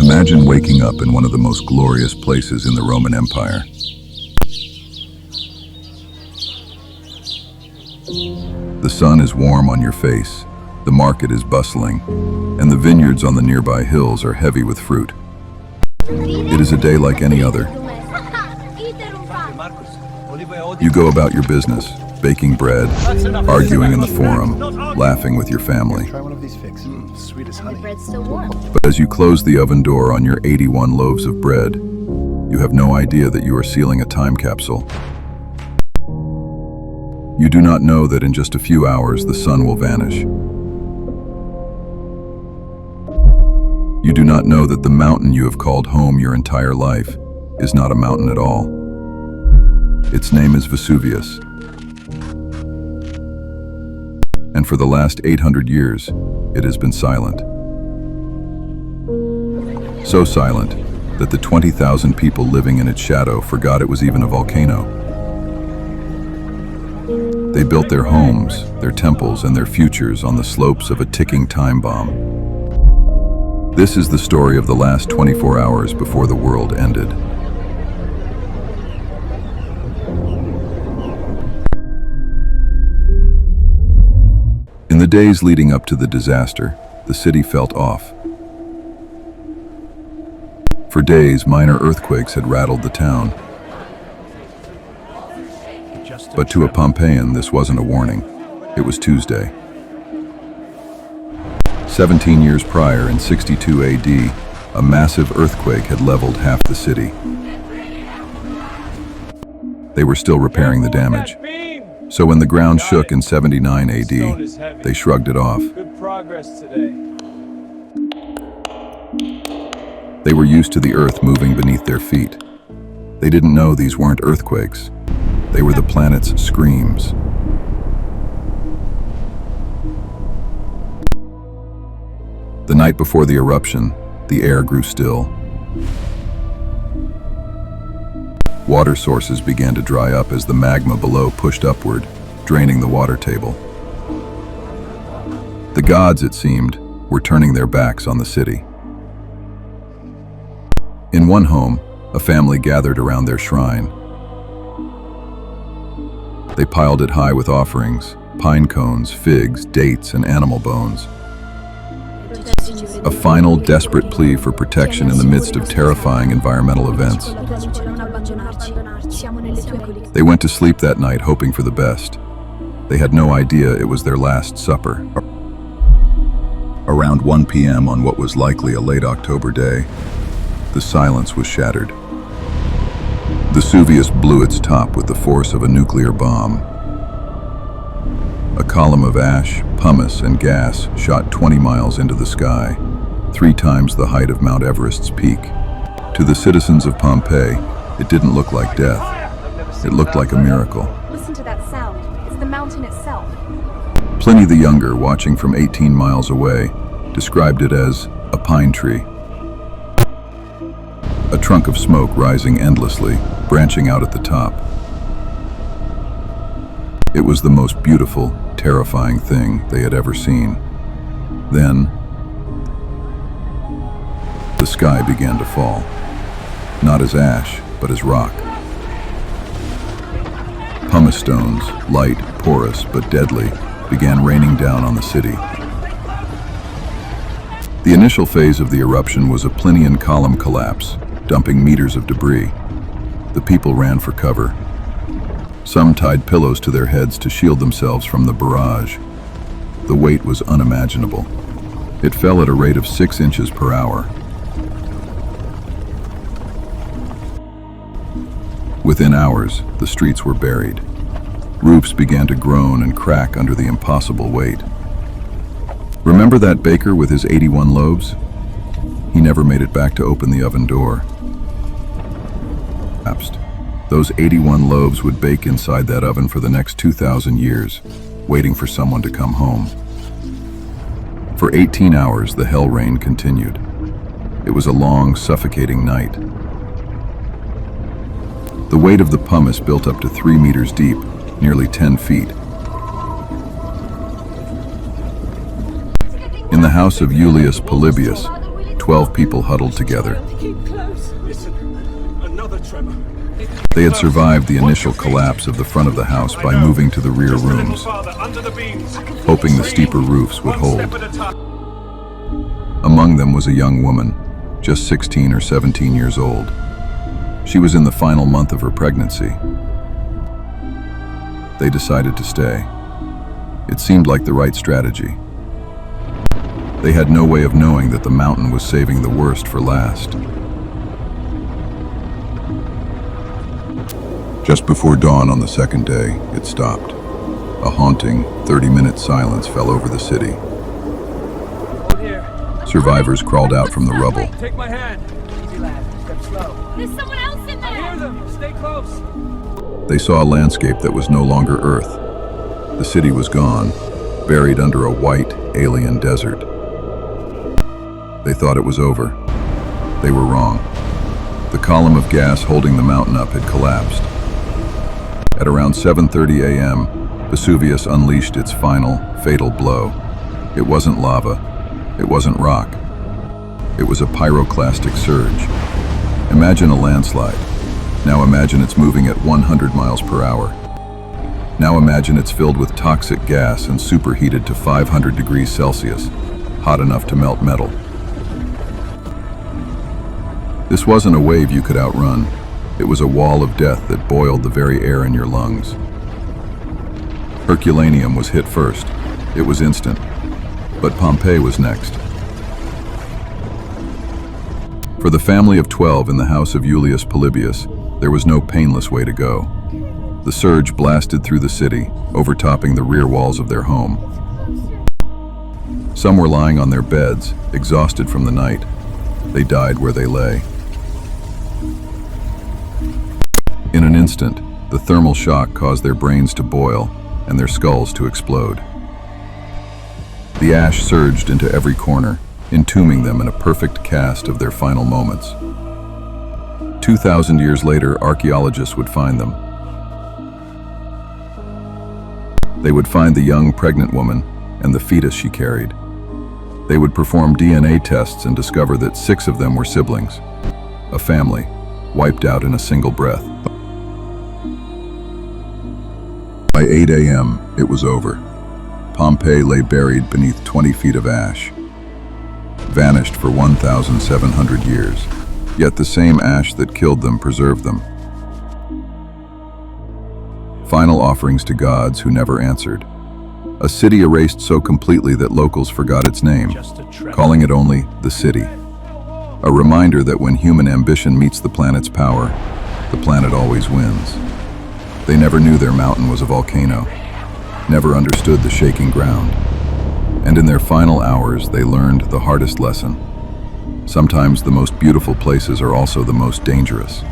Imagine waking up in one of the most glorious places in the Roman Empire. The sun is warm on your face, the market is bustling, and the vineyards on the nearby hills are heavy with fruit. It is a day like any other. You go about your business, baking bread, arguing in the forum, laughing with your family. Try one of these figs. Sweet as honey. Bread's still warm. But as you close the oven door on your 81 loaves of bread, you have no idea that you are sealing a time capsule. You do not know that in just a few hours the sun will vanish. You do not know that the mountain you have called home your entire life is not a mountain at all. Its name is Vesuvius. And for the last 800 years, it has been silent. So silent that the 20,000 people living in its shadow forgot it was even a volcano. They built their homes, their temples, and their futures on the slopes of a ticking time bomb. This is the story of the last 24 hours before the world ended. In the days leading up to the disaster, the city felt off. For days, minor earthquakes had rattled the town. But to a Pompeian, this wasn't a warning. It was Tuesday. 17 years prior, in 62 AD, a massive earthquake had leveled half the city. They were still repairing the damage. So when the ground shook in 79 AD, they shrugged it off. Good progress today. They were used to the earth moving beneath their feet. They didn't know these weren't earthquakes. They were the planet's screams. The night before the eruption, the air grew still. Water sources began to dry up as the magma below pushed upward, draining the water table. The gods, it seemed, were turning their backs on the city. In one home, a family gathered around their shrine. They piled it high with offerings, pine cones, figs, dates, and animal bones. A final, desperate plea for protection in the midst of terrifying environmental events. They went to sleep that night hoping for the best. They had no idea it was their last supper. Around 1 p.m. on what was likely a late October day, the silence was shattered. Vesuvius blew its top with the force of a nuclear bomb. A column of ash, pumice, and gas shot 20 miles into the sky, 3 times the height of Mount Everest's peak. To the citizens of Pompeii, it didn't look like death. It looked like a miracle. Listen to that sound. It's the mountain itself. Pliny the Younger, watching from 18 miles away, described it as a pine tree. A trunk of smoke rising endlessly, branching out at the top. It was the most beautiful, terrifying thing they had ever seen. Then, the sky began to fall. Not as ash, but as rock. Pumice stones, light, porous, but deadly, began raining down on the city. The initial phase of the eruption was a Plinian column collapse, dumping meters of debris. The people ran for cover. Some tied pillows to their heads to shield themselves from the barrage. The weight was unimaginable. It fell at a rate of 6 inches per hour. Within hours, the streets were buried. Roofs began to groan and crack under the impossible weight. Remember that baker with his 81 loaves? He never made it back to open the oven door. Those 81 loaves would bake inside that oven for the next 2,000 years, waiting for someone to come home. For 18 hours, the hell rain continued. It was a long, suffocating night. The weight of the pumice built up to 3 meters deep, nearly 10 feet. In the house of Julius Polybius, 12 people huddled together. Keep close. Listen, another tremor. They had survived the initial collapse of the front of the house by moving to the rear Just a little rooms, farther, under the beams. hoping the steeper roofs would One step hold. at a time. Among them was a young woman, just 16 or 17 years old. She was in the final month of her pregnancy. They decided to stay. It seemed like the right strategy. They had no way of knowing that the mountain was saving the worst for last. Just before dawn on the second day, it stopped. A haunting, 30-minute silence fell over the city. Hold here. Survivors crawled out from the rubble. Take my hand. Easy, lad. Step slow. There's someone else in I hear there! them. Stay close. They saw a landscape that was no longer Earth. The city was gone, buried under a white, alien desert. They thought it was over. They were wrong. The column of gas holding the mountain up had collapsed. At around 7:30 a.m., Vesuvius unleashed its final, fatal blow. It wasn't lava. It wasn't rock. It was a pyroclastic surge. Imagine a landslide. Now imagine it's moving at 100 miles per hour. Now imagine it's filled with toxic gas and superheated to 500 degrees Celsius, hot enough to melt metal. This wasn't a wave you could outrun. It was a wall of death that boiled the very air in your lungs. Herculaneum was hit first. It was instant. But Pompeii was next. For the family of 12 in the house of Julius Polybius, there was no painless way to go. The surge blasted through the city, overtopping the rear walls of their home. Some were lying on their beds, exhausted from the night. They died where they lay. In an instant, the thermal shock caused their brains to boil and their skulls to explode. The ash surged into every corner, entombing them in a perfect cast of their final moments. 2,000 years later, archaeologists would find them. They would find the young pregnant woman and the fetus she carried. They would perform DNA tests and discover that 6 of them were siblings, a family, wiped out in a single breath. By 8 a.m., it was over. Pompeii lay buried beneath 20 feet of ash, vanished for 1,700 years, yet the same ash that killed them preserved them. Final offerings to gods who never answered. A city erased so completely that locals forgot its name, Just a tremor. calling it only the city. A reminder that when human ambition meets the planet's power, the planet always wins. They never knew their mountain was a volcano, never understood the shaking ground. And in their final hours, they learned the hardest lesson. Sometimes the most beautiful places are also the most dangerous.